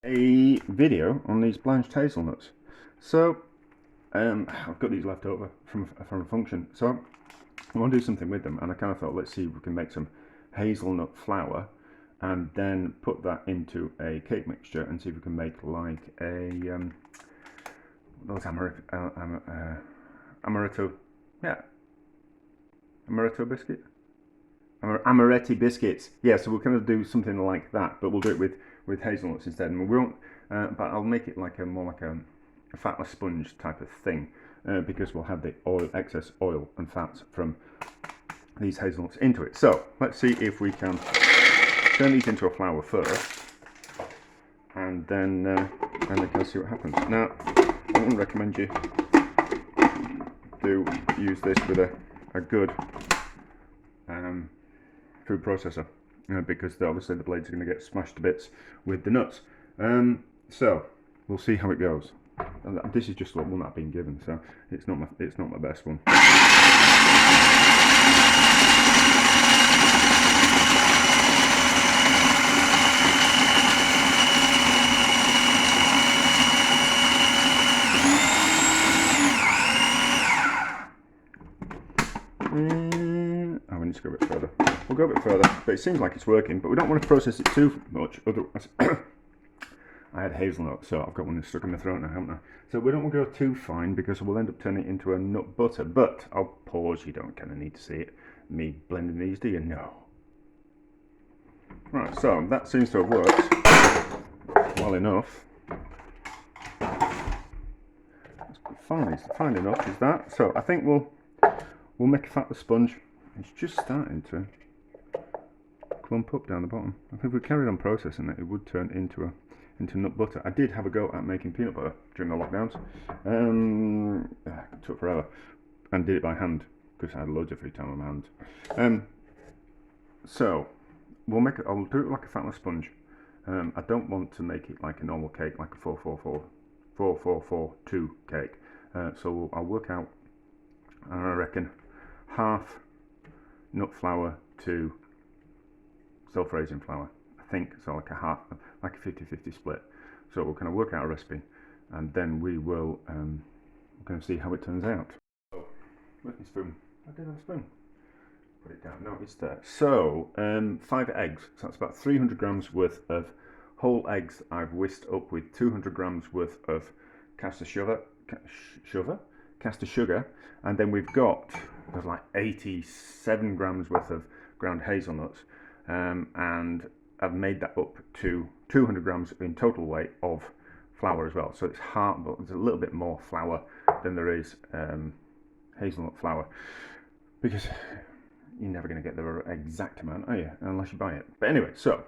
a video on these blanched hazelnuts. So I've got these left over from a function, so I want to do something with them, and I kind of thought, let's see if we can make some hazelnut flour and then put that into a cake mixture and see if we can make like a those amaretto, yeah, amaretto biscuit, amaretti biscuits. Yeah, so we'll kind of do something like that, but we'll do it with hazelnuts instead, and we won't. But I'll make it like more like a Fatless sponge type of thing, because we'll have the excess oil and fats from these hazelnuts into it. So let's see if we can turn these into a flour first, and then we can see what happens. Now, I wouldn't recommend you do use this with a good food processor, because obviously the blades are going to get smashed to bits with the nuts. So we'll see how it goes. And this is just one I've been given, so it's not my best one. Oh, we need to go a bit further. We'll go a bit further, but it seems like it's working, but we don't want to process it too much, otherwise I had hazelnut, so I've got one stuck in my throat now, haven't I? So we don't want to go too fine, because we'll end up turning it into a nut butter. But I'll pause, you don't kind of need to see it, me blending these, do you? No. Right, so that seems to have worked well enough. That's fine enough, is that? So I think we'll make a Fatless sponge. It's just starting to clump up down the bottom. I think if we carried on processing it, it would turn into nut butter. I did have a go at making peanut butter during the lockdowns. It took forever, and did it by hand because I had loads of free time on my hands. So I'll do it like a Fatless sponge. I don't want to make it like a normal cake, like a 4-4-4-2 cake. So I'll work out, I reckon, half nut flour to self-raising flour. I think so, like a 50-50 split. So we'll kind of work out a recipe, and then we will we're going to see how it turns out. So, where's my spoon? I did have a spoon. Put it down. No, it's there. So 5 eggs. So that's about 300 grams worth of whole eggs I've whisked up with 200 grams worth of caster sugar, and then we've got like 87 grams worth of ground hazelnuts, and I've made that up to 200 grams in total weight of flour as well. So it's hard, but there's a little bit more flour than there is hazelnut flour, because you're never going to get the exact amount, are you? Unless you buy it. But anyway, so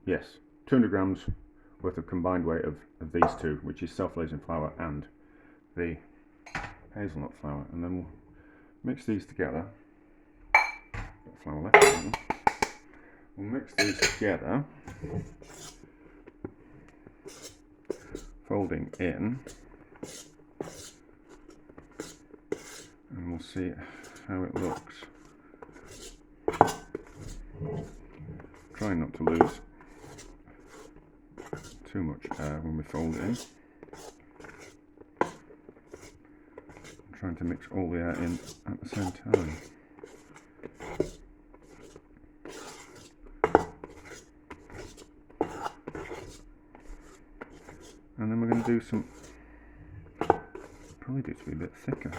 yes, 200 grams worth of combined weight of these two, which is self-raising flour and the hazelnut flour, and then we'll mix these together. Got flour left on them. We'll mix these together, folding in, and we'll see how it looks. Try not to lose too much air when we fold it in. I'm trying to mix all the air in at the same time. And then we're going to do some, probably do it to be a bit thicker.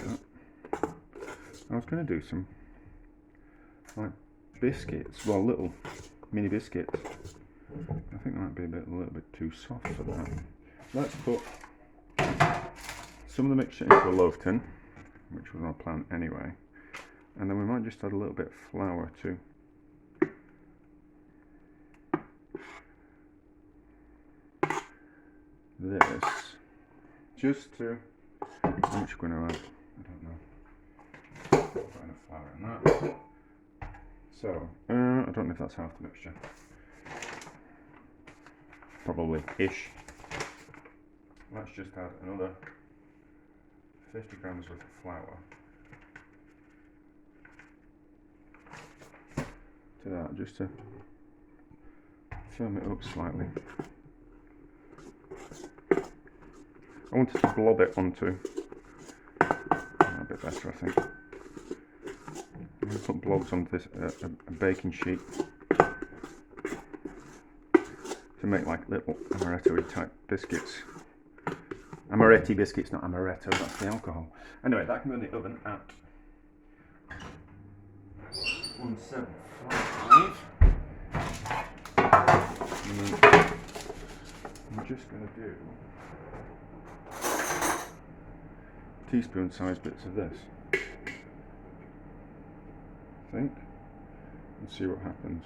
I was going to do some like biscuits, well, little mini biscuits. I think that might be a little bit too soft for that. Let's put some of the mixture into a loaf tin, which was our plan anyway, and then we might just add a little bit of flour to this, just to, how much we're going to add, I don't know, put enough flour in that. So, I don't know if that's half the mixture, probably ish. Let's just add another 50 grams worth of flour to that, just to firm it up slightly. I wanted to blob it onto a bit better, I think. I'm going to put blobs onto this a baking sheet to make like little amaretto type biscuits. Amaretti biscuits, not amaretto, that's the alcohol. Anyway, that can go in the oven at 175. And then I'm just going to do teaspoon sized bits of this, I think, and see what happens.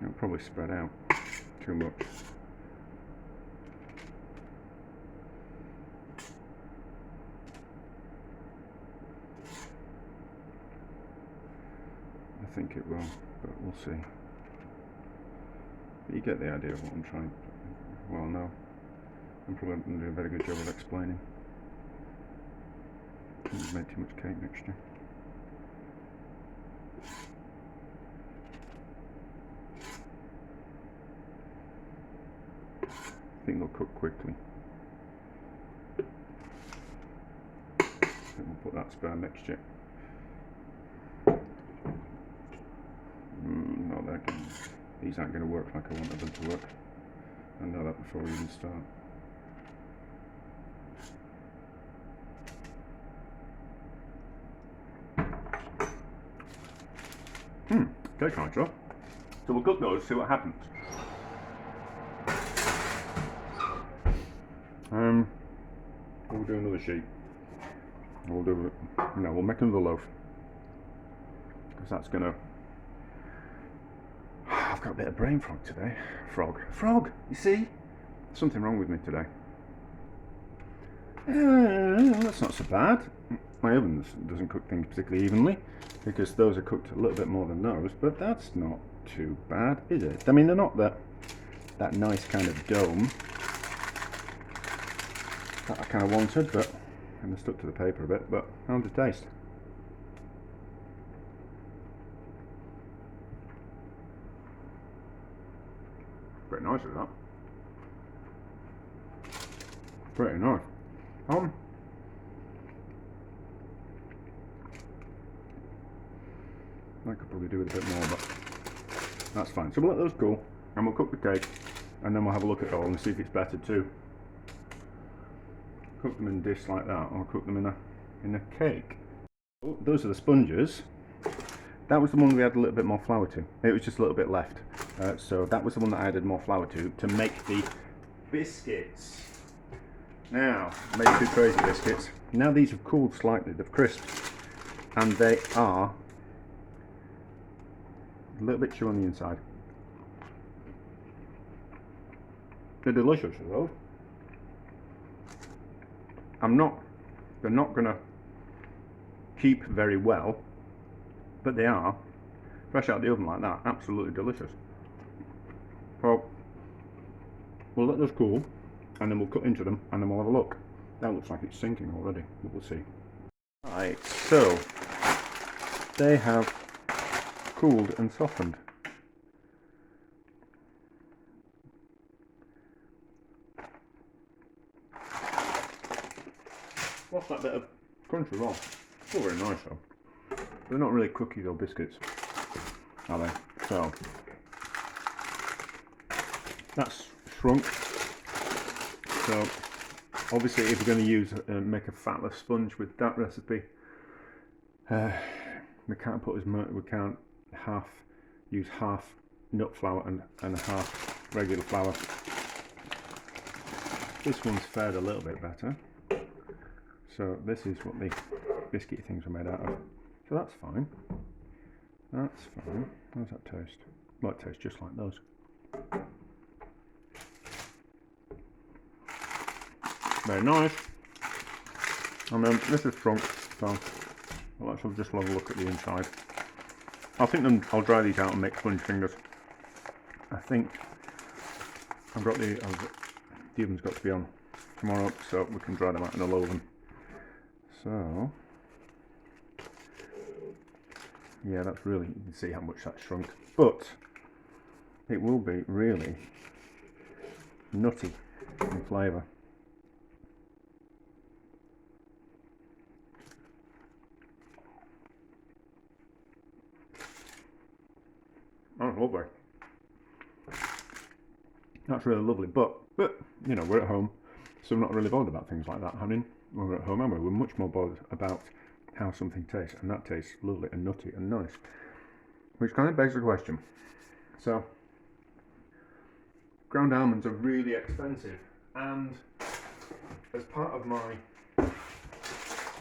It'll probably spread out too much. I think it will, but we'll see. But you get the idea of what I'm trying. Well, no, I'm probably not going to do a very good job of explaining. I've made too much cake mixture. I think they'll cook quickly. I think we'll put that spare mixture. No, these aren't going to work like I wanted them to work. I know that before we even start. Cake nice, huh? So we'll cook those, see what happens. We'll do another sheet. We'll do it. No, we'll make another loaf because that's gonna. I've got a bit of brain fog today. Frog. You see, something wrong with me today. That's not so bad. My oven doesn't cook things particularly evenly because those are cooked a little bit more than those, but that's not too bad, is it? I mean, they're not that nice kind of dome that I kind of wanted, but I'm stuck to the paper a bit. But how's it taste? Pretty nice, is that? Pretty nice. I could probably do with a bit more, but that's fine. So we'll let those cool, and we'll cook the cake, and then we'll have a look at it all and see if it's better to cook them in a dish like that, or cook them in a cake. Oh, those are the sponges. That was the one we had a little bit more flour to. It was just a little bit left. So that was the one that I added more flour to make the biscuits. Now, I made 2 trays of biscuits. Now these have cooled slightly, they've crisped, and they are a little bit chewy on the inside. They're delicious, those. They're not gonna keep very well, but they are, fresh out of the oven like that, absolutely delicious. So, we'll let those cool, and then we'll cut into them, and then we'll have a look. That looks like it's sinking already, but we'll see. Right, so, they have cooled and softened. What's that bit of crunchy raw? Still very nice though. They're not really cookies or biscuits, are they? So that's shrunk. So obviously, if you're going to use make a fatless sponge with that recipe, we can't put as much. We can't use half nut flour and half regular flour. This one's fared a little bit better. So this is what the biscuit things are made out of. So that's fine. That's fine. How does that taste? Well, it tastes just like those. Very nice. And then this is shrunk, so let's just have a look at the inside. I think I'll dry these out and make sponge fingers. I think I've got the oven's got to be on tomorrow, so we can dry them out in a low oven. So Yeah, that's really, you can see how much that's shrunk. But it will be really nutty in flavour. That's lovely. That's really lovely. But you know, we're at home, so I'm not really bothered about things like that happening when we're at home, am we? We're much more bothered about how something tastes, and that tastes lovely and nutty and nice. Which kind of begs the question. So, ground almonds are really expensive, and as part of my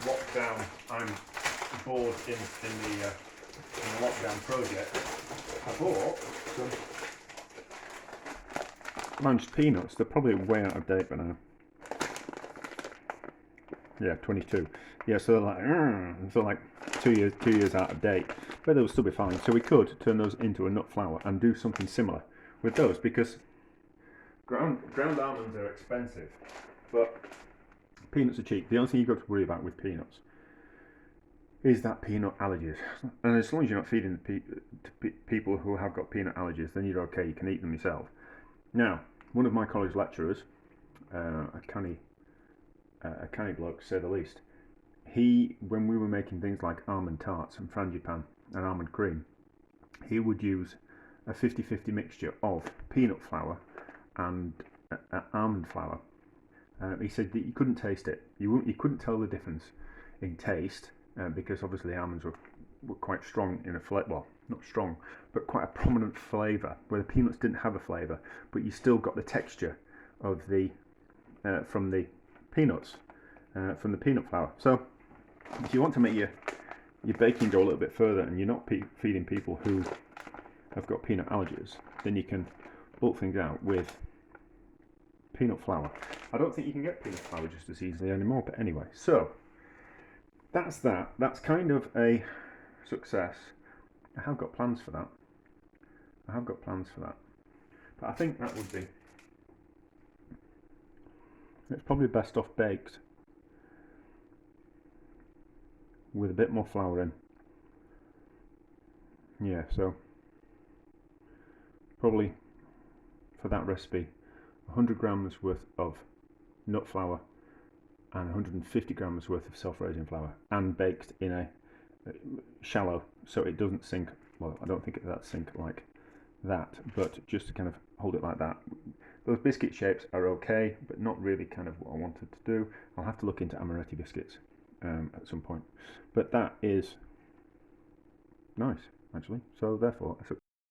lockdown, I'm bored in the lockdown project, I bought some blanched peanuts. They're probably way out of date by now. Yeah, 22. Yeah, so they're like 2 years out of date, but they'll still be fine. So we could turn those into a nut flour and do something similar with those, because ground almonds are expensive, but peanuts are cheap. The only thing you've got to worry about with peanuts is that peanut allergies, and as long as you're not feeding to people who have got peanut allergies, then you're okay. You can eat them yourself. Now, one of my college lecturers, a canny bloke, to say the least, when we were making things like almond tarts and frangipane and almond cream, he would use a 50-50 mixture of peanut flour and almond flour. He said that you couldn't taste it. You couldn't tell the difference in taste, because obviously almonds were quite strong in a flavour. Well, not strong, but quite a prominent flavour, where the peanuts didn't have a flavour, but you still got the texture of the from the peanuts, from the peanut flour. So if you want to make your baking go a little bit further, and you're not feeding people who have got peanut allergies, then you can bulk things out with peanut flour. I don't think you can get peanut flour just as easily anymore, but anyway, so that's that. That's kind of a success. I have got plans for that. But I think that would be, it's probably best off baked with a bit more flour in. Yeah, so probably for that recipe, 100 grams worth of nut flour and 150 grams worth of self-raising flour, and baked in a shallow, so it doesn't sink. Well, I don't think that sink like that, but just to kind of hold it like that. Those biscuit shapes are okay, but not really kind of what I wanted to do. I'll have to look into amaretti biscuits at some point, but that is nice actually. So therefore